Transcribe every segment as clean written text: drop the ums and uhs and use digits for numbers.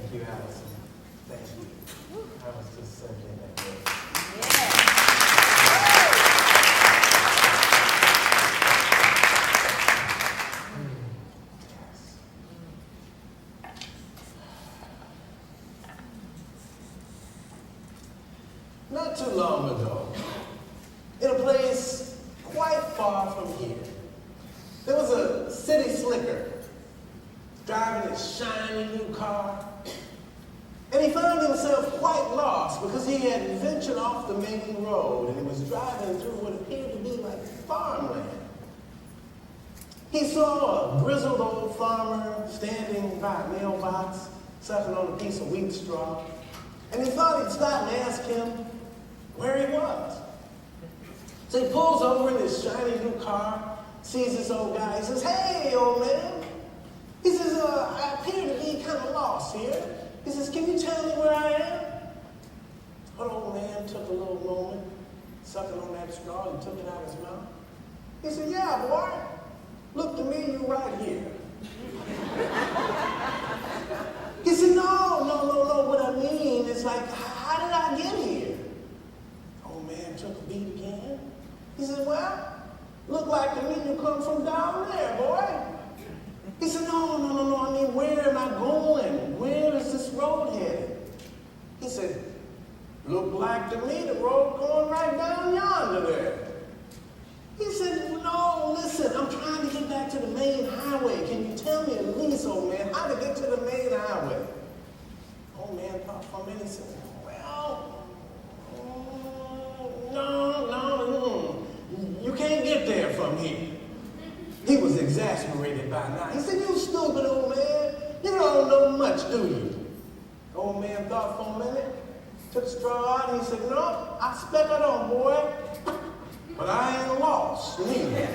Thank you, Allison. Thank you. I was just simply that way. Not too long ago, in a place quite far from here, there was a city slicker driving his shiny new car, and he found himself quite lost because he had ventured off the main road and he was driving through what appeared to be like farmland. He saw a grizzled old farmer standing by a mailbox, sucking on a piece of wheat straw, and he thought he'd stop and ask him where he was. So he pulls over in his shiny new car, sees this old guy. He says, "Hey, old man." He says, "I appear to be kind of lost here." He says, "Can you tell me where I am?" The old man took a little moment, sucking on that straw, and took it out of his mouth. He said, "Yeah, boy, look to me, you right here." He said, no, what I mean is like, how did I get here? The old man took a beat again. He said, "Well, look like to me you come from down there, boy." He said, no, I mean, where am I going? Where is this road headed? He said, "Look like to me the road going right down yonder there." He said, "No, listen, I'm trying to get back to the main highway. Can you tell me at least, old man, how to get to the main highway?" Old man thought for a minute and said, "Well, no, you can't get there from here." He was exasperated by now. He said, "You stupid old man, you don't know much, do you?" The old man thought for a minute, took a straw out, and he said, "No, I expect I don't, boy. But I ain't lost, neither."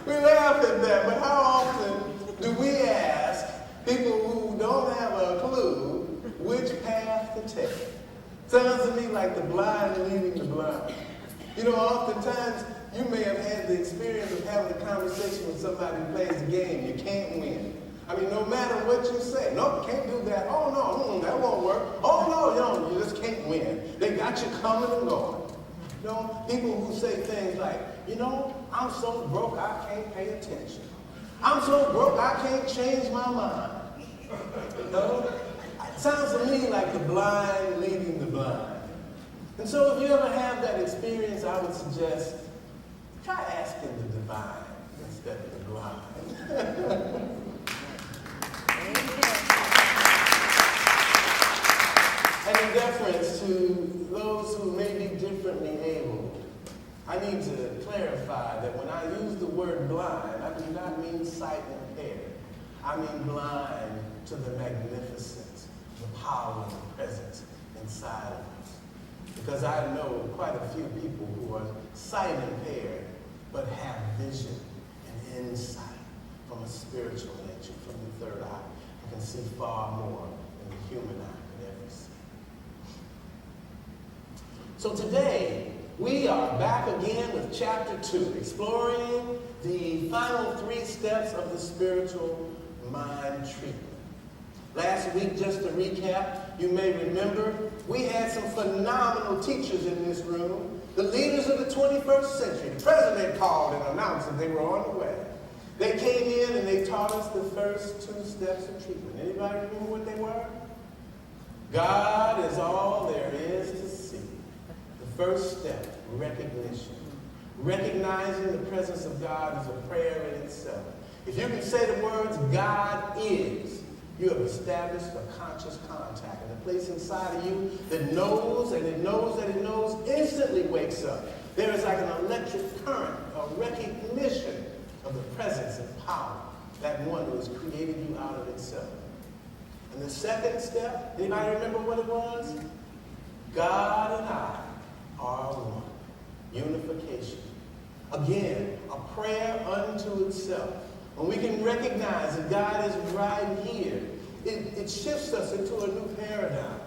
We laugh at that, but how often do we ask people who don't have a clue which path to take? Sounds to me like the blind leading the blind. You know, oftentimes you may have had the experience of having a conversation with somebody who plays the game. You can't win. I mean, no matter what you say, "Nope, can't do that. Oh, no, that won't work. Oh, no, you just can't win." They got you coming and going. You know, people who say things like, "I'm so broke I can't pay attention. I'm so broke I can't change my mind." You know, it sounds to me like the blind leading the blind. And so if you ever have that experience, I would suggest try asking the divine instead of the blind. And in deference to those who may be differently able, I need to clarify that when I use the word blind, I do not mean sight impaired. I mean blind to the magnificence, the power, and the presence inside of us. Because I know quite a few people who are sight impaired, but have vision and insight from a spiritual nature, from the third eye, and can see far more than the human eye could ever see. So today, we are back again with chapter 2, exploring the final 3 steps of the spiritual mind treatment. Last week, just to recap, you may remember, we had some phenomenal teachers in this room, the leaders of the 21st century. The president called and announced that they were on the way. They came in and they taught us the first 2 steps of treatment. Anybody remember what they were? God is all there is to see. The first step, recognition. Recognizing the presence of God is a prayer in itself. If you can say the words, "God is," you have established a conscious contact. And the place inside of you that knows and it knows that it knows instantly wakes up. There is like an electric current, a recognition of the presence and power, that one who has created you out of itself. And the second step, anybody remember what it was? God and I are one. Unification. Again, a prayer unto itself. When we can recognize that God is right here, it shifts us into a new paradigm.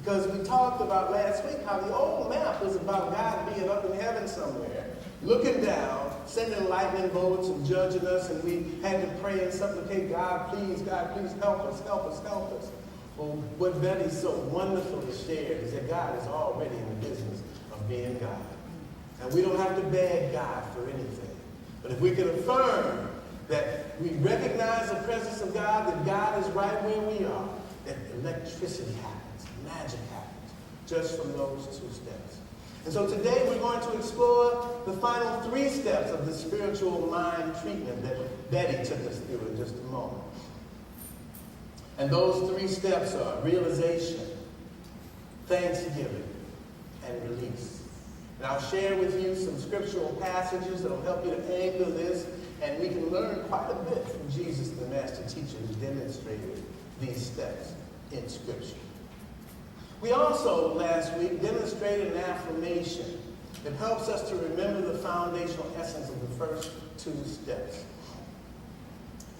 Because we talked about last week how the old map was about God being up in heaven somewhere, looking down sending lightning bolts and judging us, and we had to pray and supplicate, God, please help us, help us, help us. Well, what Betty so wonderfully shared is that God is already in the business of being God. And we don't have to beg God for anything. But if we can affirm that we recognize the presence of God, that God is right where we are, that electricity happens, magic happens, just from those 2 steps. And so today we're going to explore the final 3 steps of the spiritual mind treatment that Betty took us through in just a moment. And those 3 steps are realization, thanksgiving, and release. And I'll share with you some scriptural passages that will help you to anchor this, and we can learn quite a bit from Jesus, the master teacher, who demonstrated these steps in Scripture. We also, last week, demonstrated an affirmation that helps us to remember the foundational essence of the first 2 steps.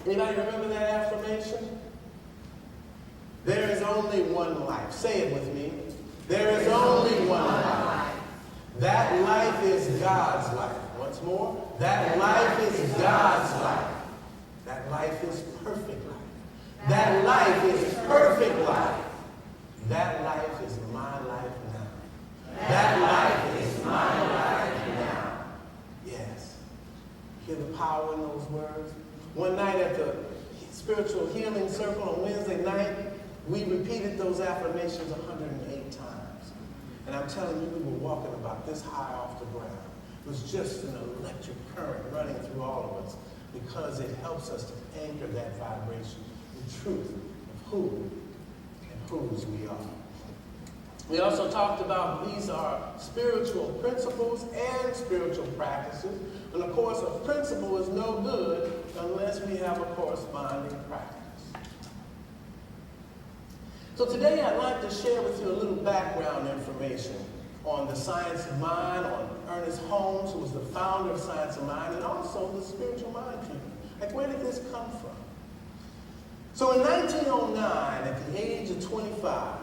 Anybody remember that affirmation? There is only one life. Say it with me. There is only one life. That life is God's life. Once more. That life is God's life. That life is perfect life. That life is perfect life. That life is my life now. That life is my life now. Yes. Hear the power in those words? One night at the Spiritual Healing Circle on Wednesday night, we repeated those affirmations 108 times. And I'm telling you, we were walking about this high off the ground. It was just an electric current running through all of us because it helps us to anchor that vibration, the truth of who and whose we are. We also talked about these are spiritual principles and spiritual practices. And of course, a principle is no good unless we have a corresponding practice. So today I'd like to share with you a little background information on the science of mind, on Ernest Holmes, who was the founder of Science of Mind, and also the spiritual mind treatment. Like, where did this come from? So in 1909, at the age of 25,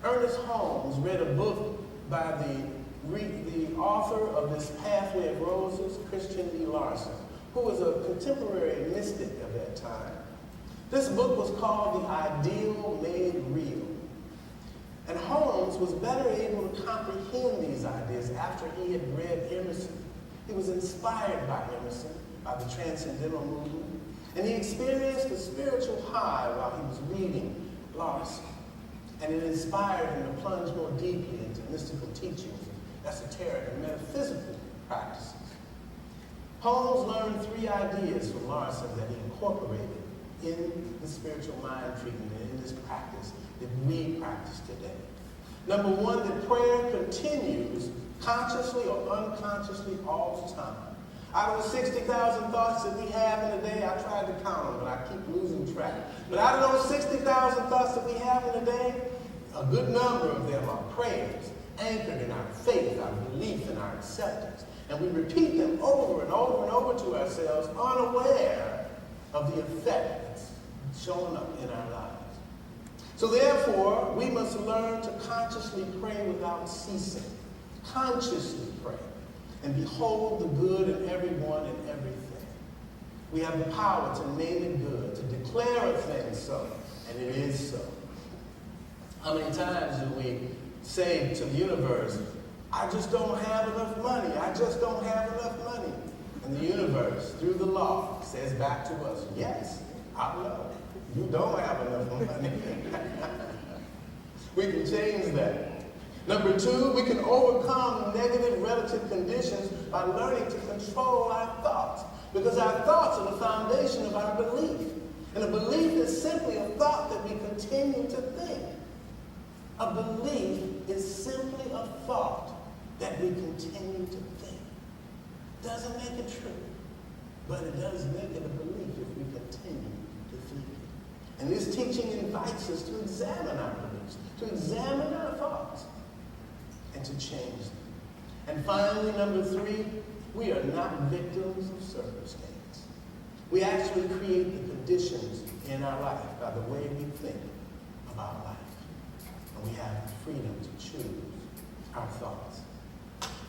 Ernest Holmes read a book by the author of this Pathway of Roses, Christian D. Larson, who was a contemporary mystic of that time. This book was called The Ideal Made Real. And Holmes was better able to comprehend these ideas after he had read Emerson. He was inspired by Emerson, by the Transcendental Movement, and he experienced a spiritual high while he was reading Larson. And it inspired him to plunge more deeply into mystical teachings, esoteric and metaphysical practices. Holmes learned 3 ideas from Larson that he incorporated in the spiritual mind treatment and in this practice that we practice today. Number 1, that prayer continues consciously or unconsciously all the time. Out of the 60,000 thoughts that we have in a day, I tried to count them, but I keep losing track. But out of those 60,000 thoughts that we have in a day, a good number of them are prayers anchored in our faith, our belief, and our acceptance. And we repeat them over and over and over to ourselves, unaware of the effect that's showing up in our lives. So therefore, we must learn to consciously pray without ceasing. Consciously pray. And behold the good in everyone and everything. We have the power to name it good, to declare a thing so, and it is so. How many times do we say to the universe, I just don't have enough money, I just don't have enough money? And the universe, through the law, says back to us, yes, I know. You don't have enough money. We can change that. Number 2, we can overcome negative relative conditions by learning to control our thoughts. Because our thoughts are the foundation of our belief. And a belief is simply a thought that we continue to think. A belief is simply a thought that we continue to think. Doesn't make it true, but it does make it a belief if we continue to think it. And this teaching invites us to examine our beliefs, to examine our thoughts, and to change them. And finally, number 3, we are not victims of circumstance. We actually create the conditions in our life by the way we think about life. And we have the freedom to choose our thoughts.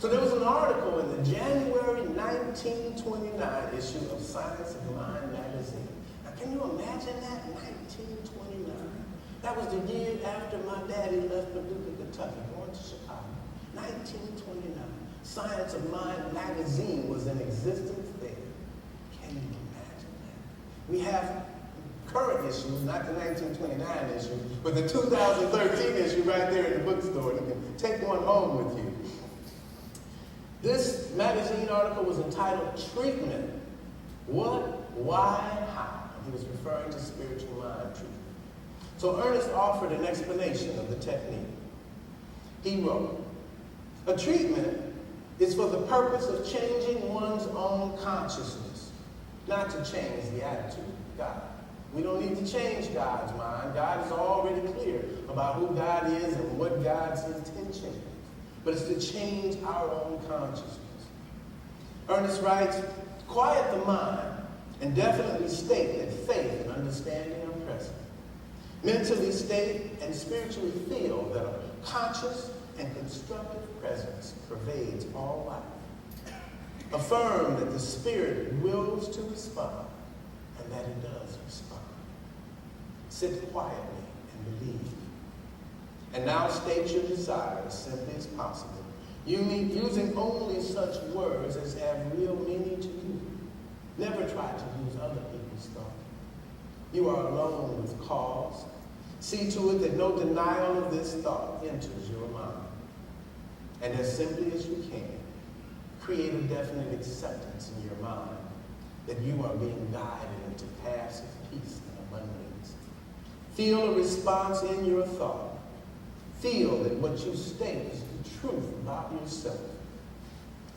So there was an article in the January 1929 issue of Science of Mind magazine. Now, can you imagine that? 1929. That was the year after my daddy left Paducah, Kentucky, going to Chicago. 1929. Science of Mind magazine was in existence there. Can you imagine that? We have current issues, not the 1929 issue, but the 2013 issue right there in the bookstore. You can take one home with you. This magazine article was entitled Treatment, What, Why, How? He was referring to spiritual mind treatment. So Ernest offered an explanation of the technique. He wrote, a treatment is for the purpose of changing one's own consciousness, not to change the attitude of God. We don't need to change God's mind. God is already clear about who God is and what God's intention is. But it's to change our own consciousness. Ernest writes, quiet the mind and definitely state that faith and understanding are present. Mentally state and spiritually feel that a conscious and constructive presence pervades all life. Affirm that the spirit wills to respond and that it does respond. Sit quietly and believe. And now state your desire as simply as possible, using only such words as have real meaning to you. Never try to use other people's thought. You are alone with cause. See to it that no denial of this thought enters your mind. And as simply as you can, create a definite acceptance in your mind that you are being guided into paths of peace and abundance. Feel a response in your thought. Feel that what you state is the truth about yourself.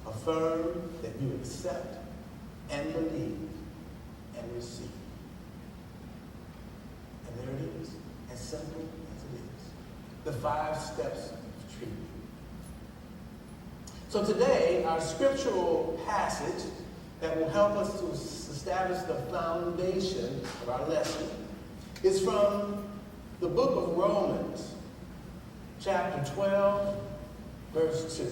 Affirm that you accept and believe and receive. And there it is, as simple as it is. The 5 steps of treatment. So today, our scriptural passage that will help us to establish the foundation of our lesson is from the book of Romans, chapter 12, verse 2.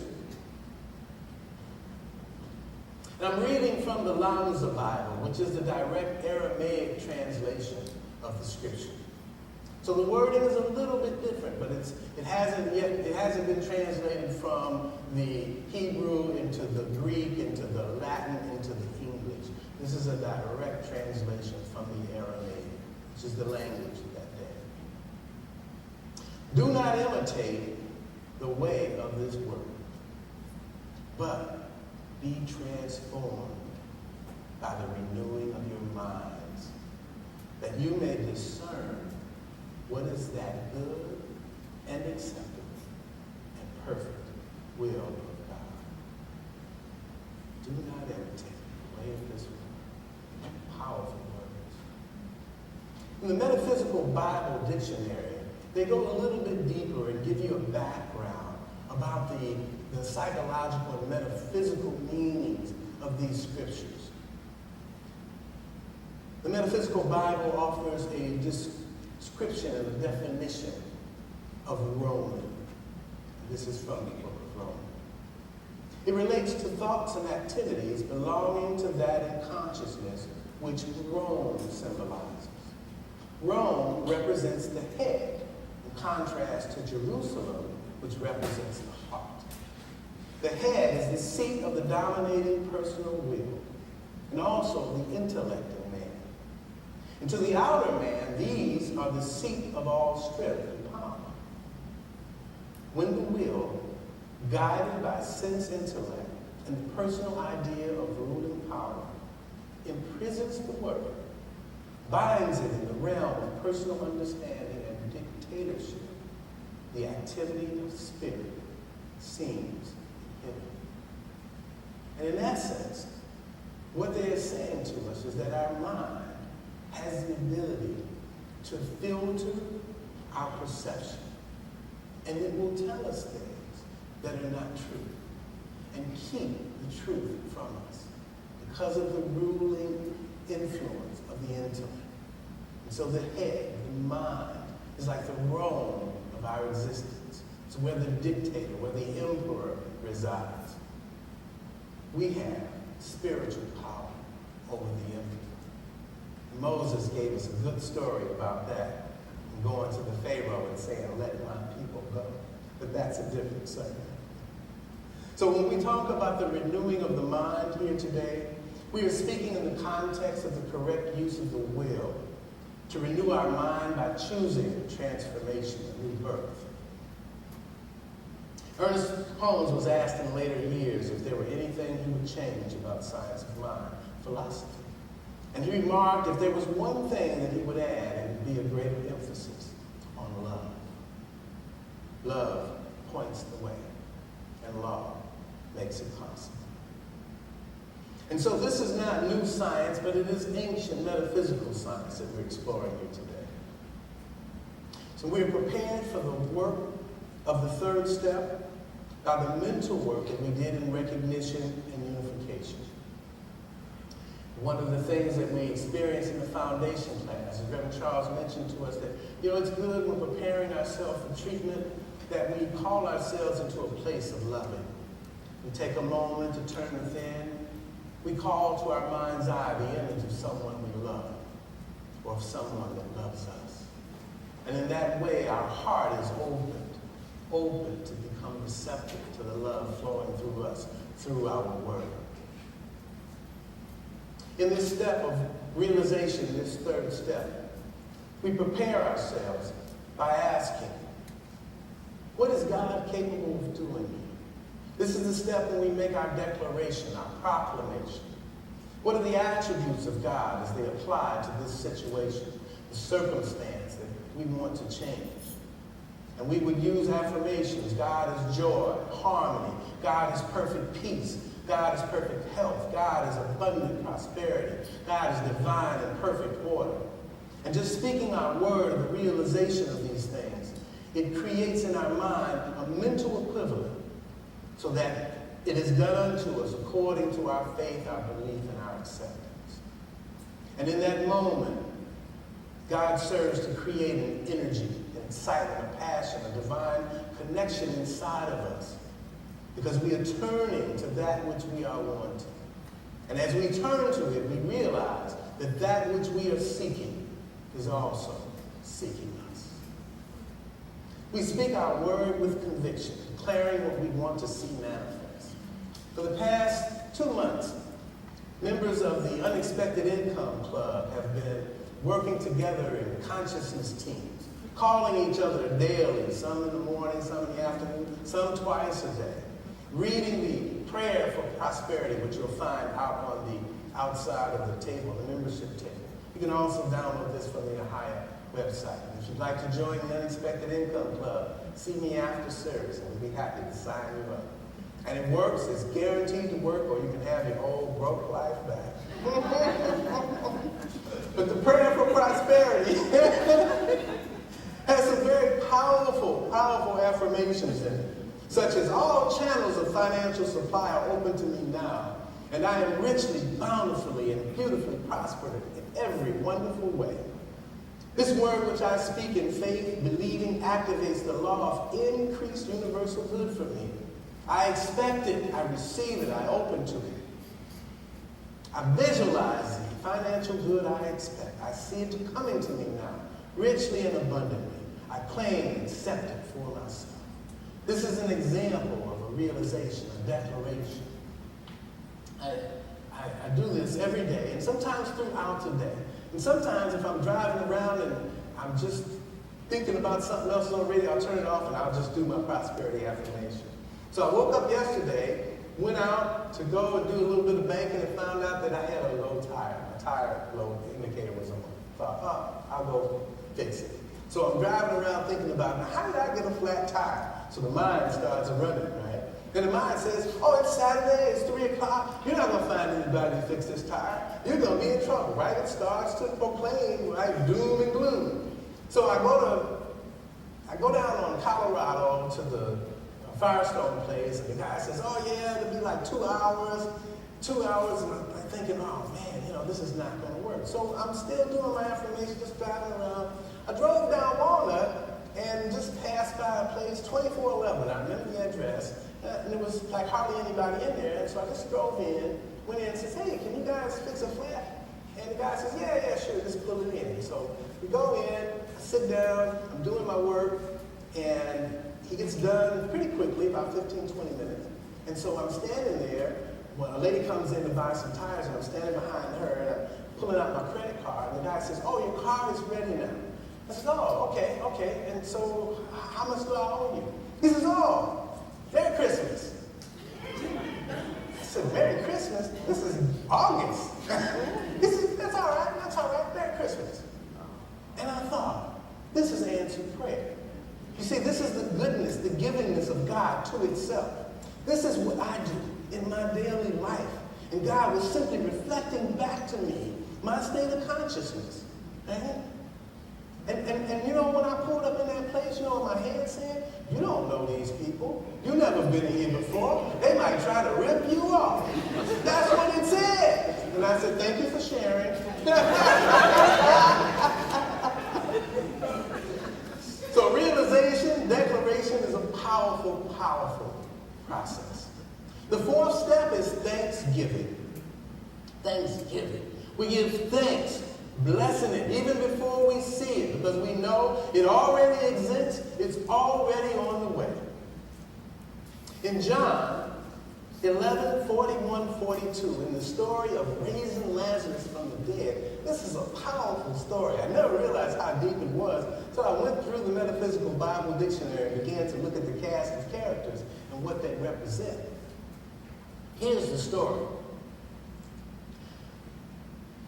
And I'm reading from the Lanza Bible, which is the direct Aramaic translation of the scripture. So the wording is a little bit different, but it hasn't been translated from the Hebrew into the Greek, into the Latin, into the English. This is a direct translation from the Aramaic, which is the language of that day. Do not imitate the way of this world, but be transformed by the renewing of your minds, that you may discern what is that good and acceptable and perfect will of God. Do not imitate the way of this world. Powerful words. In the Metaphysical Bible Dictionary, they go a little bit deeper and give you a background about the psychological and metaphysical meanings of these scriptures. The Metaphysical Bible offers a description and a definition of Roman. This is from the book of Romans. It relates to thoughts and activities belonging to that in consciousness which Rome symbolizes. Rome represents the head, in contrast to Jerusalem, which represents the heart. The head is the seat of the dominating personal will, and also the intellect of man. And to the outer man, these are the seat of all strength and power. When the will, guided by sense intellect and the personal idea of ruling power, imprisons the word, binds it in the realm of personal understanding and dictatorship, the activity of the spirit seems inhibited. And in that sense, what they are saying to us is that our mind has the ability to filter our perception, and it will tell us things that are not true and keep the truth from us because of the ruling influence of the intellect. And so the head, the mind, is like the Rome of our existence. It's where the dictator, where the emperor resides. we have spiritual power over the enemy. Moses gave us a good story about that, and going to the Pharaoh and saying, let my people go. But that's a different subject. So when we talk about the renewing of the mind here today, we are speaking in the context of the correct use of the will to renew our mind by choosing transformation, a new birth. Ernest Holmes was asked in later years if there were anything he would change about science of mind, philosophy. And he remarked if there was one thing that he would add, it would be a greater emphasis on love. Love points the way, and law makes it possible. And so this is not new science, but it is ancient metaphysical science that we're exploring here today. So we're prepared for the work of the third step by the mental work that we did in recognition and unification. One of the things that we experienced in the foundation class, as Reverend Charles mentioned to us, that, it's good when preparing ourselves for treatment that we call ourselves into a place of loving. We take a moment to turn within. We call to our mind's eye the image of someone we love, or of someone that loves us. And in that way, our heart is open to become receptive to the love flowing through us, through our word. In this step of realization, this third step, we prepare ourselves by asking, what is God capable of doing here? This is the step when we make our declaration, our proclamation. What are the attributes of God as they apply to this situation, the circumstance that we want to change? And we would use affirmations. God is joy, harmony. God is perfect peace. God is perfect health. God is abundant prosperity. God is divine and perfect order. And just speaking our word of the realization of these things, it creates in our mind a mental equivalent so that it is done unto us according to our faith, our belief, and our acceptance. And in that moment, God serves to create an energy, an excitement, a passion, a divine connection inside of us, because we are turning to that which we are wanting. And as we turn to it, we realize that that which we are seeking is also seeking us. We speak our word with conviction, declaring what we want to see manifest. For the past 2 months, members of the Unexpected Income Club have been working together in consciousness teams, calling each other daily, some in the morning, some in the afternoon, some twice a day, reading the prayer for prosperity, which you'll find out on the outside of the table, the membership table. You can also download this from the AHIAH website. If you'd like to join the Unexpected Income Club, see me after service, and we'll be happy to sign you up. And it works, it's guaranteed to work, or you can have your old broke life back. But the prayer for prosperity has some very powerful affirmations in it, such as all channels of financial supply are open to me now, and I am richly, bountifully, and beautifully prospered in every wonderful way. This word which I speak in faith, believing, activates the law of increased universal good for me. I expect it, I receive it, I open to it. I visualize the financial good I expect. I see it coming to me now, richly and abundantly. I claim and accept it for myself. This is an example of a realization, a declaration. I do this every day, and sometimes throughout the day. And sometimes if I'm driving around and I'm just thinking about something else already, I'll turn it off and I'll just do my prosperity affirmation. So I woke up yesterday, went out to go and do a little bit of banking, and found out that I had a low tire. My tire low indicator was on. Thought, I'll go fix it. So I'm driving around thinking about, now, how did I get a flat tire? So the mind starts running, right? Then the mind says, oh, it's Saturday, it's 3 o'clock. You're not going to find anybody to fix this tire. You're going to be in trouble, right? It starts to proclaim, right, doom and gloom. So I go down on Colorado to the Firestone place, and the guy says, oh yeah, it'll be like 2 hours. 2 hours, and I'm thinking, oh man, this is not going to work. So I'm still doing my affirmation, just driving around. I drove down Walnut and just passed by a place, 2411, I remember the address. and there was like hardly anybody in there. And so I just drove in, went in and says, hey, can you guys fix a flat? And the guy says, yeah, sure, just pull it in. So we go in, I sit down, I'm doing my work, and he gets done pretty quickly, about 15, 20 minutes. And so I'm standing there, when a lady comes in to buy some tires, and I'm standing behind her, and I'm pulling out my credit card, and the guy says, oh, your car is ready now. I said, oh, okay. And so how much do I owe you? He says, oh, Merry Christmas. I said, Merry Christmas? This is August. He said, that's all right, Merry Christmas. And I thought, this is answered prayer. You see, this is the goodness, the givingness of God to itself. This is what I do in my daily life. And God was simply reflecting back to me my state of consciousness. Right? And you know, when I pulled up in that place, you know what my head said? You don't know these people. You've never been here before. They might try to rip you off. That's what it said. And I said, thank you for sharing. So realization, declaration is a powerful, powerful process. The fourth step is thanksgiving. Thanksgiving. We give thanks, blessing it even before we see it, because we know it already exists. It's already on the way. In John 11:41-42, in the story of raising Lazarus from the dead, this is a powerful story. I never realized how deep it was, so I went through the Metaphysical Bible Dictionary and began to look at the cast of characters and what they represent. Here's the story.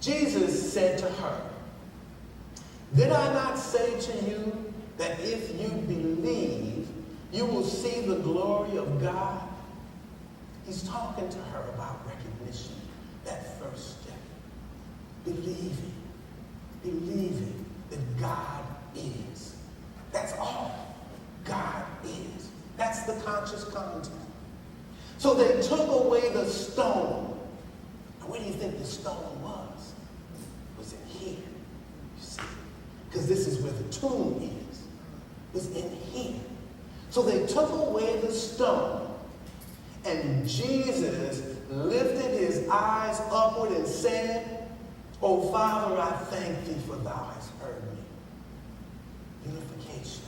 Jesus said to her, did I not say to you that if you believe, you will see the glory of God? He's talking to her about recognition, that first step. Believing that God is. That's all. God is. That's the conscious content. So they took away the stone. Now, where do you think the stone was? It was in here, you see. Because this is where the tomb is. It was in here. So they took away the stone. And Jesus lifted his eyes upward and said, "O Father, I thank thee, for thou hast heard me." Unification,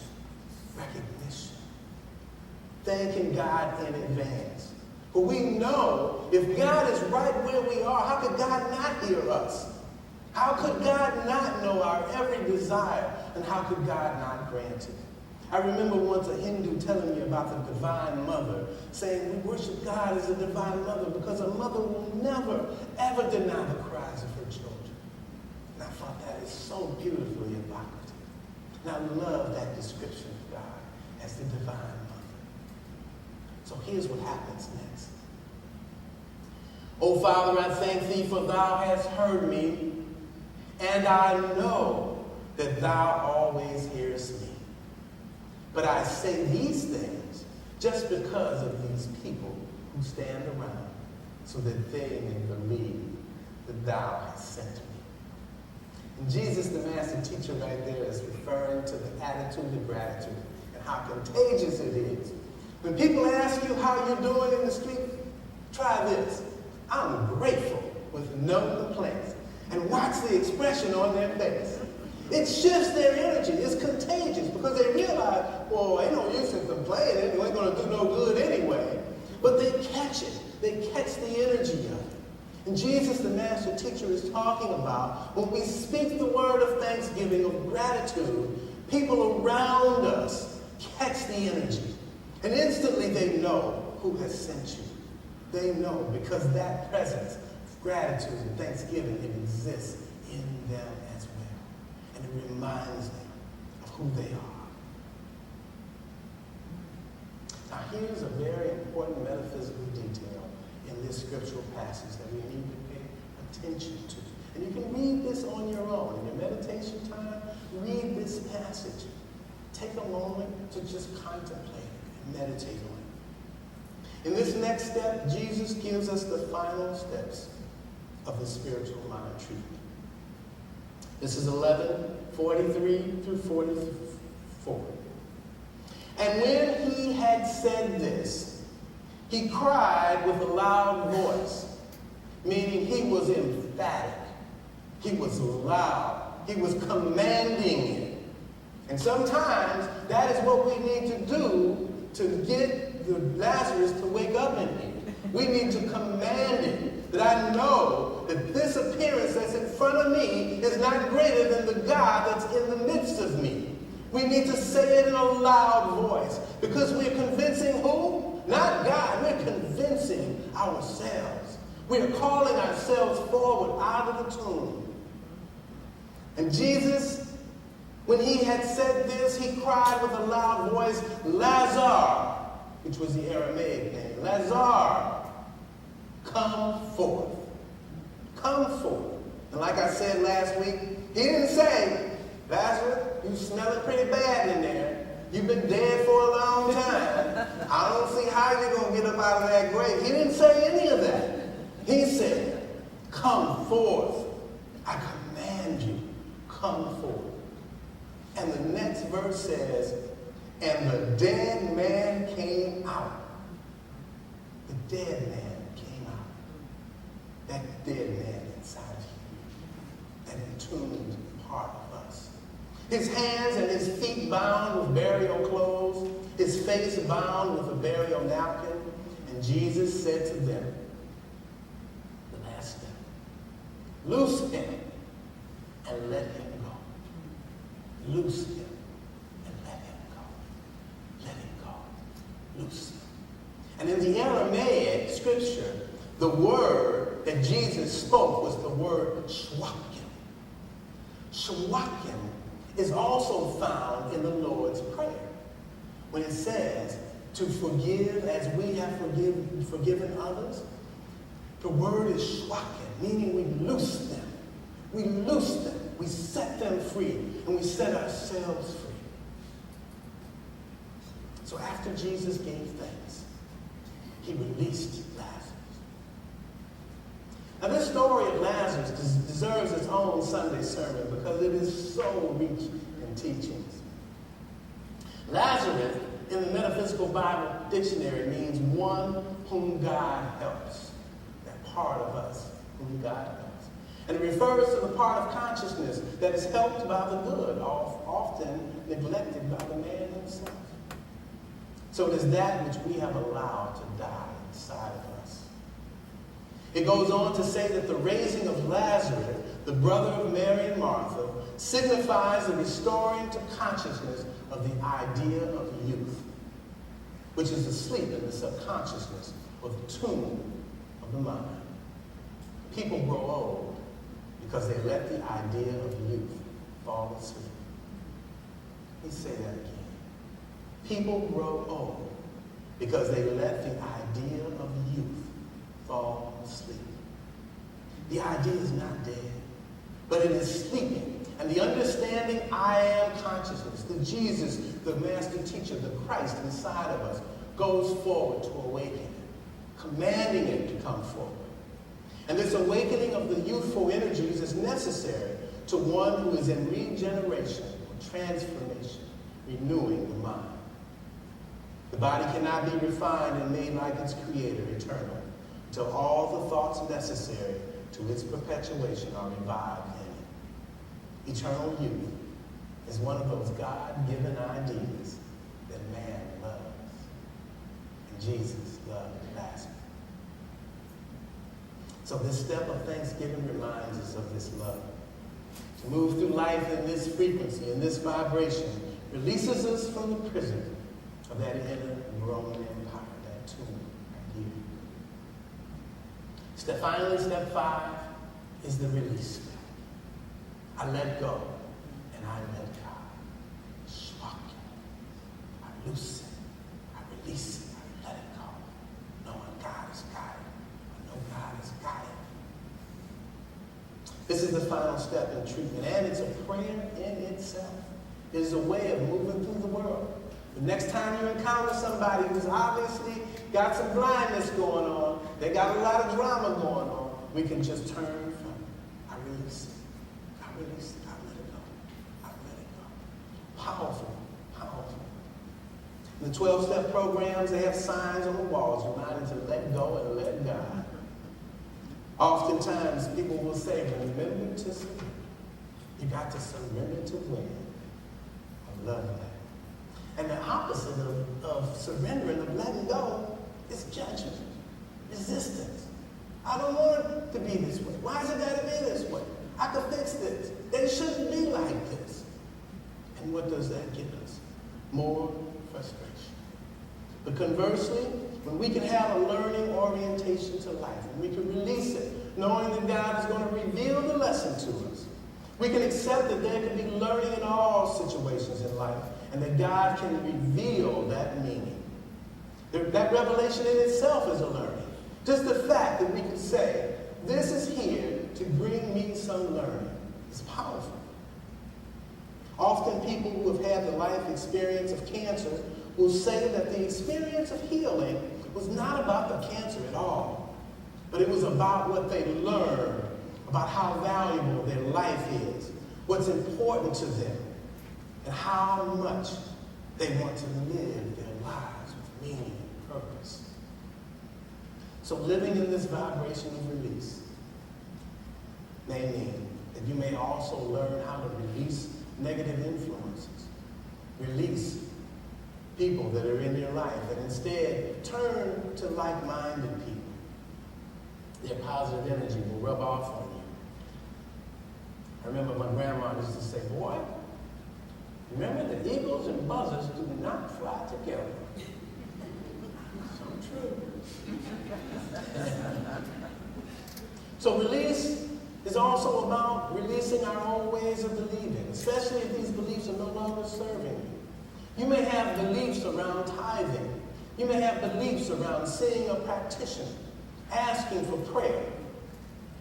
recognition, thanking God in advance. But we know if God is right where we are, how could God not hear us? How could God not know our every desire? And how could God not grant it? I remember once a Hindu telling me about the Divine Mother, saying we worship God as a Divine Mother because a mother will never, ever deny the cries of her children. And I thought that is so beautifully evocative. And I love that description of God as the Divine Mother. So here's what happens next. "O Father, I thank thee, for thou hast heard me, and I know that thou always hearest me. But I say these things just because of these people who stand around, so that they may believe that thou hast sent me." And Jesus, the master teacher right there, is referring to the attitude of gratitude and how contagious it is. When people ask you how you're doing in the street, try this. "I'm grateful," with no complaints. And watch the expression on their face. It shifts their energy. It's contagious because they realize, well, ain't no use in complaining. It ain't going to do no good anyway. But they catch it. They catch the energy of it. And Jesus, the master teacher, is talking about when we speak the word of thanksgiving, of gratitude, people around us catch the energy. And instantly they know who has sent you. They know because that presence of gratitude and thanksgiving, it exists in them as well. And it reminds them of who they are. Now here's a very important metaphysical detail in this scriptural passage that we need to pay attention to. And you can read this on your own. In your meditation time, read this passage. Take a moment to just contemplate it and meditate on it. In this next step, Jesus gives us the final steps of the spiritual mind treatment. This is 11:43-44. "And when he had said this, He cried with a loud voice, meaning he was emphatic. He was loud. He was commanding it. And sometimes that is what we need to do to get the Lazarus to wake up in me. We need to command it, that I know that this appearance that's in front of me is not greater than the God that's in the midst of me. We need to say it in a loud voice, because we're convincing who? Not God. We're convincing ourselves. We are calling ourselves forward out of the tomb. And Jesus, when he had said this, he cried with a loud voice, Lazarus, which was the Aramaic name. Lazarus, come forth. Come forth. And like I said last week, he didn't say, Lazarus, you smell it pretty bad in there. You've been dead for a long time. I don't see how you're going to get up out of that grave. He didn't say any of that. He said, come forth. I command you, come forth. And the next verse says, and the dead man came out. The dead man came out. That dead man inside of you. That entombed part of us. His hands and his feet bound with burial clothes. His face bound with a burial napkin. And Jesus said to them, the last step, loose him and let him go. Loose him and let him go. Let him go. Loose him. And in the Aramaic scripture, the word that Jesus spoke was the word shwakim. Shwakim is also found in the Lord's Prayer, when it says to forgive as we have forgiven others. The word is shwakim, meaning we loose them. We loose them. We set them free, and we set ourselves free. So after Jesus gave thanks, he released Lazarus. Now this story of Lazarus deserves its own Sunday sermon because it is so rich in teachings. Lazarus in the Metaphysical Bible Dictionary means one whom God helps. That part of us whom God helps. And it refers to the part of consciousness that is helped by the good, often neglected by the man himself. So it is that which we have allowed to die inside of us. It goes on to say that the raising of Lazarus, the brother of Mary and Martha, signifies the restoring to consciousness of the idea of youth, which is asleep in the subconsciousness or the tomb of the mind. People grow old because they let the idea of youth fall asleep. Let me say that again. People grow old because they let the idea of youth fall asleep. The idea is not dead, but it is sleeping. And the understanding I am consciousness, the Jesus, the master teacher, the Christ inside of us, goes forward to awaken it, commanding it to come forward. And this awakening of the youthful energies is necessary to one who is in regeneration or transformation, renewing the mind. The body cannot be refined and made like its creator, eternal, until all the thoughts necessary to its perpetuation are revived in it. Eternal youth is one of those God-given ideas that man loves. And Jesus loved Lazarus. So this step of thanksgiving reminds us of this love. To move through life in this frequency, in this vibration, releases us from the prison of that inner Roman Empire, that tomb right here. Finally, step 5 is the release step. I let go, and I let God. Shock it. I loose it. I release it. I let it go. Knowing God is guiding. I know God is guiding. This is the final step in treatment, and it's a prayer in itself. It is a way of moving through the world. The next time you encounter somebody who's obviously got some blindness going on, they got a lot of drama going on, we can just turn from it. I release it. I release it. I let it go. I let it go. Powerful. Powerful. The 12-step programs, they have signs on the walls reminding to let go and let God. Oftentimes, people will say, remember to surrender. You got to surrender to win. I love that. And the opposite of surrendering, of letting go, is judgment, resistance. I don't want it to be this way. Why is it got to be this way? I can fix this. They shouldn't be like this. And what does that give us? More frustration. But conversely, when we can have a learning orientation to life, and we can release it, knowing that God is going to reveal the lesson to us, we can accept that there can be learning in all situations in life, and that God can reveal that meaning. That revelation in itself is a learning. Just the fact that we can say, this is here to bring me some learning is powerful. Often people who have had the life experience of cancer will say that the experience of healing was not about the cancer at all, but it was about what they learned, about how valuable their life is, what's important to them, and how much they want to live their lives with meaning and purpose. So living in this vibration of release may mean that you may also learn how to release negative influences, release people that are in your life, and instead turn to like-minded people. Their positive energy will rub off on you. I remember my grandma used to say, boy, remember the eagles and buzzards do not fly together. So true. So release is also about releasing our old ways of believing, especially if these beliefs are no longer serving you. You may have beliefs around tithing. You may have beliefs around seeing a practitioner, asking for prayer.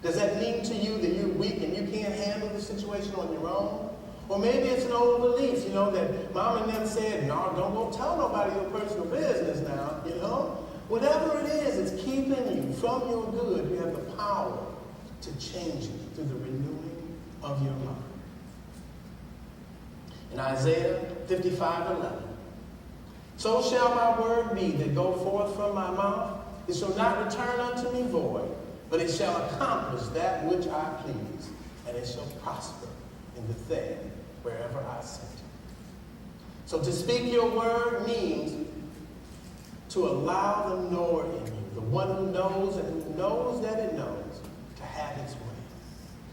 Does that mean to you that you're weak and you can't handle the situation on your own? Or maybe it's an old belief, that mom and them said, no, don't go tell nobody your personal business now, Whatever it is, it's keeping you from your good. You have the power to change it through the renewing of your mind. In Isaiah 55:11, so shall my word be that go forth from my mouth. It shall not return unto me void, but it shall accomplish that which I please, and it shall prosper in the thing wherever I send it. So to speak your word means to allow the knower in you, the one who knows and who knows that it knows, to have its way.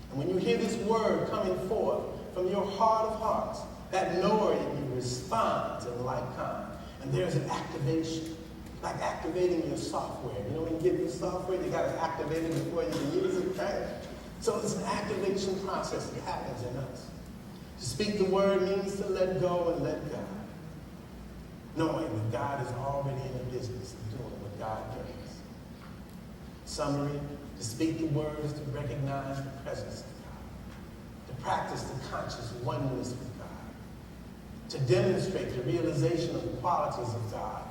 And when you hear this word coming forth from your heart of hearts, that knower in you responds in like kind. And there's an activation, like activating your software. When you get your software, you got to activate it before you can use it, right? So it's an activation process that happens in us. To speak the word means to let go and let God, knowing that God is already in the business of doing what God does. Summary, to speak the word is to recognize the presence of God, to practice the conscious oneness with God, to demonstrate the realization of the qualities of God,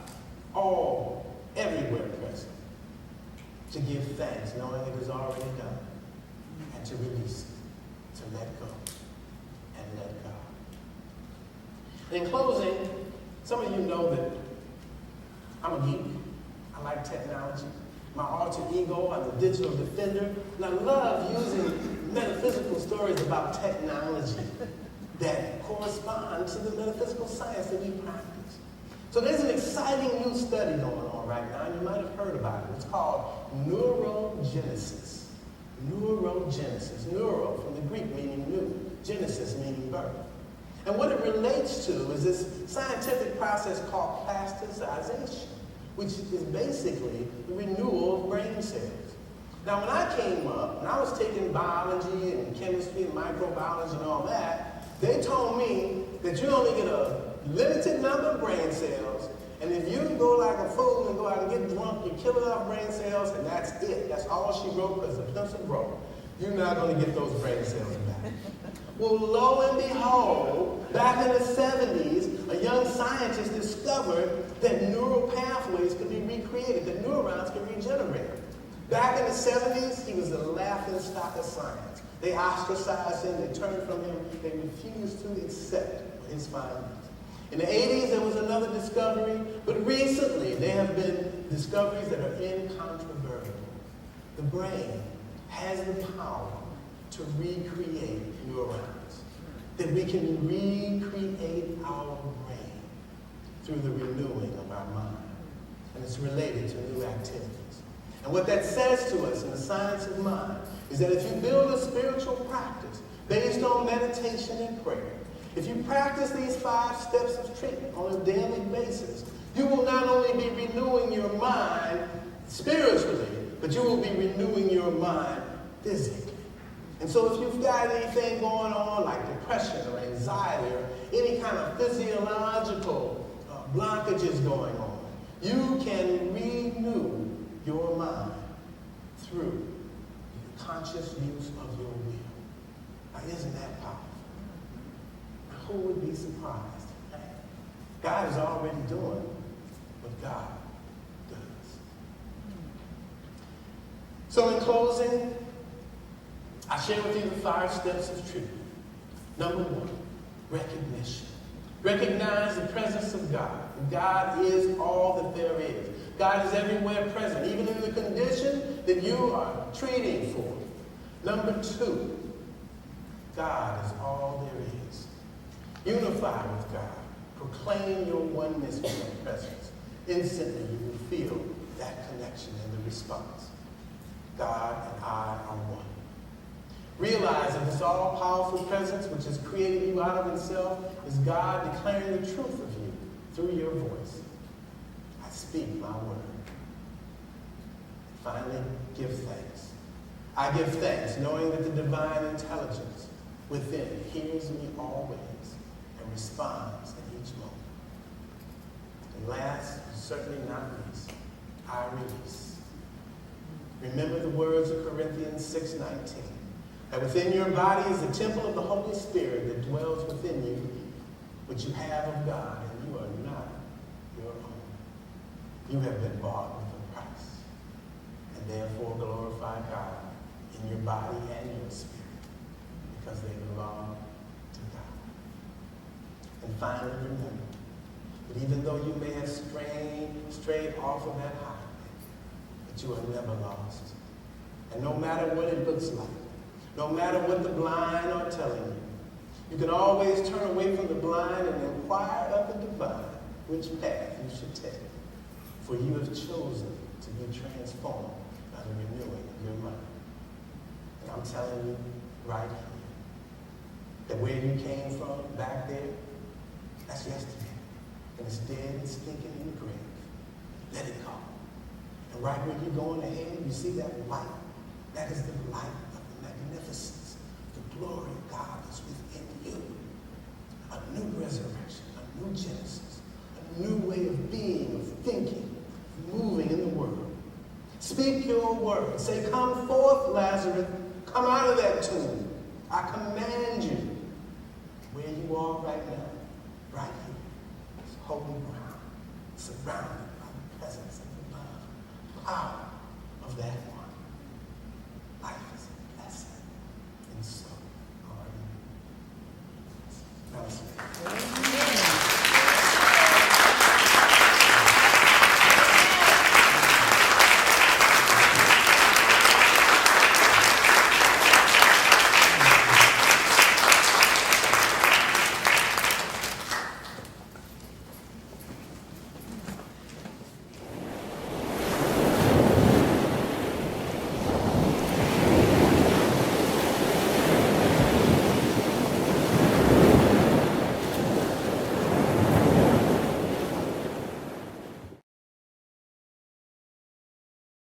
all, everywhere present, to give thanks, knowing it is already done, and to release it, to let go and let God. In closing, some of you know that I'm a geek. I like technology. My alter ego, I'm a digital defender, and I love using metaphysical stories about technology that correspond to the metaphysical science that we practice. So there's an exciting new study going on right now, and you might have heard about it. It's called neurogenesis. Neurogenesis. Neuro from the Greek meaning new, genesis meaning birth. And what it relates to is this scientific process called plasticization, which is basically the renewal of brain cells. Now, when I came up, and I was taking biology and chemistry and microbiology and all that, they told me that you only get a limited number of brain cells, and if you go like a fool and go out and get drunk, you kill enough brain cells, and that's it. That's all she wrote because the pencil broke. You're not going to get those brain cells back. Well, lo and behold, back in the 70s, a young scientist discovered that neural pathways could be recreated, that neurons can regenerate. Back in the 70s, he was the laughing stock of science. They ostracized him, they turned from him, they refused to accept his findings. In the 80s, there was another discovery, but recently there have been discoveries that are incontrovertible. The brain has the power to recreate neurons, that we can recreate our brain through the renewing of our mind. And it's related to new activities. And what that says to us in the science of mind is that if you build a spiritual practice based on meditation and prayer, if you practice these 5 steps of treatment on a daily basis, you will not only be renewing your mind spiritually, but you will be renewing your mind physically. And so if you've got anything going on like depression or anxiety or any kind of physiological blockages going on, you can renew your mind through the conscious use of your will. Now, isn't that powerful? Now, who would be surprised? God is already doing what God does. So in closing, I share with you the 5 steps of treatment. Number 1, recognition. Recognize the presence of God. God is all that there is. God is everywhere present, even in the condition that you are treating for. Number 2, God is all there is. Unify with God. Proclaim your oneness with your presence. Instantly you will feel that connection and the response. God and I are one. Realize that this all-powerful presence which has created you out of himself is God declaring the truth of you through your voice. I speak my word. Finally, give thanks. I give thanks knowing that the divine intelligence within hears me always and responds in each moment. And last, but certainly not least, I release. Remember the words of Corinthians 6:19. That within your body is the temple of the Holy Spirit that dwells within you, which you have of God, and you are not your own. You have been bought with a price, and therefore glorify God in your body and your spirit, because they belong to God. And finally, remember that even though you may have strayed off of that highway, that you are never lost. And no matter what it looks like, no matter what the blind are telling you, you can always turn away from the blind and inquire of the divine which path you should take. For you have chosen to be transformed by the renewing of your mind. And I'm telling you right here that where you came from back there, that's yesterday. And it's dead and stinking in the grave. Let it go. And right where you're going ahead, you see that light. That is the light of the magnificence. The glory of God is within you. A new resurrection, a new Genesis, a new way of being, of thinking, of moving in the world. Speak your word. Say, come forth, Lazarus. Come out of that tomb. I command you